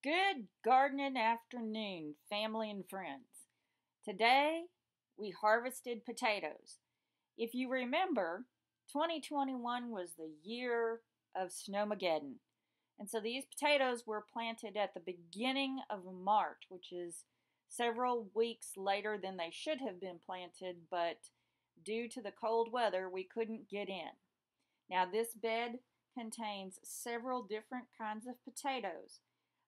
Good gardening afternoon, family and friends. Today we harvested potatoes. If you remember, 2021 was the year of Snowmageddon. And so these potatoes were planted at the beginning of March, which is several weeks later than they should have been planted, but due to the cold weather, we couldn't get in. Now, this bed contains several different kinds of potatoes.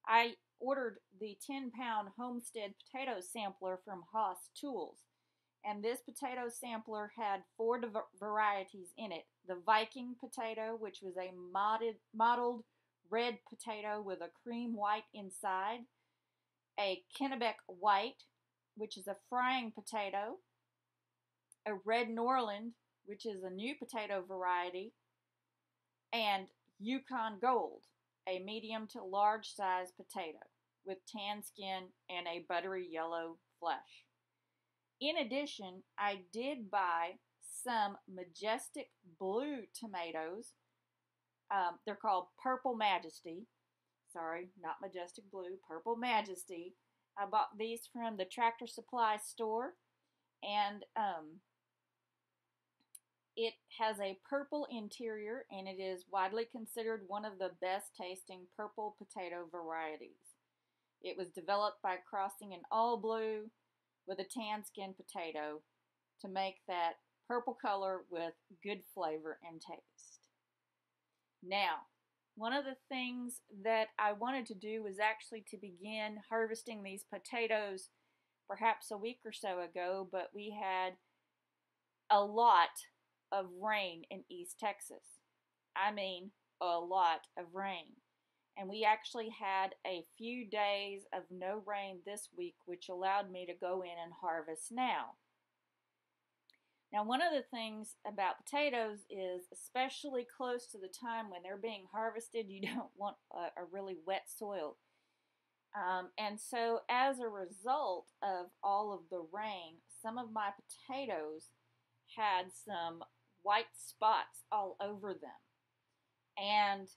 I ordered the 10-pound Homestead potato sampler from Haas Tools, and this potato sampler had four varieties in it. The Viking potato, which was a mottled red potato with a cream white inside, a Kennebec White, which is a frying potato, a red Norland, which is a new potato variety, and Yukon Gold, a medium to large size potato with tan skin and a buttery yellow flesh. In addition, I did buy some Majestic blue tomatoes. They're called Purple Majesty. Sorry, not Majestic Blue, Purple Majesty. I bought these from the Tractor Supply store, and it has a purple interior, and it is widely considered one of the best tasting purple potato varieties. It was developed by crossing an all blue with a tan skin potato to make that purple color with good flavor and taste. Now, one of the things that I wanted to do was actually to begin harvesting these potatoes perhaps a week or so ago, but we had a lot of rain in East Texas. I mean, a lot of rain. And we actually had a few days of no rain this week, which allowed me to go in and harvest now. Now, one of the things about potatoes is, especially close to the time when they're being harvested, you don't want a really wet soil. And so as a result of all of the rain, some of my potatoes had some white spots all over them. And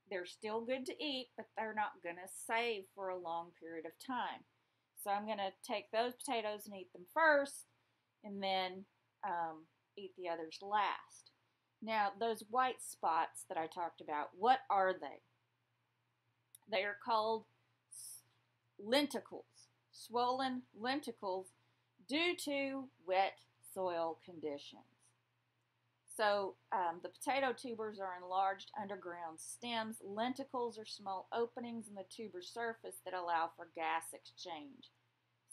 they're still good to eat, but they're not going to save for a long period of time. So I'm going to take those potatoes and eat them first, and then eat the others last. Now, those white spots that I talked about, what are they? They are called lenticles, swollen lenticles, due to wet soil conditions. So the potato tubers are enlarged underground stems. Lenticles are small openings in the tuber surface that allow for gas exchange.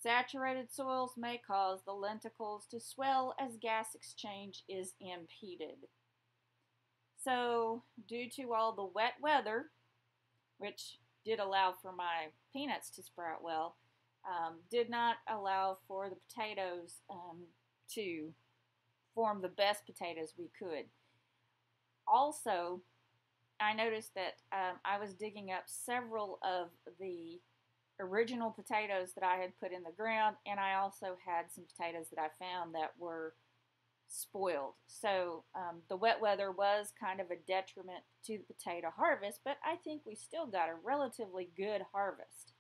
Saturated soils may cause the lenticles to swell as gas exchange is impeded. So due to all the wet weather, which did allow for my peanuts to sprout well, did not allow for the potatoes to form the best potatoes we could. Also, I noticed that I was digging up several of the original potatoes that I had put in the ground, and I also had some potatoes that I found that were spoiled. So the wet weather was kind of a detriment to the potato harvest, but I think we still got a relatively good harvest.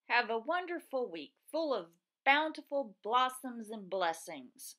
Have a wonderful week full of bountiful blossoms and blessings.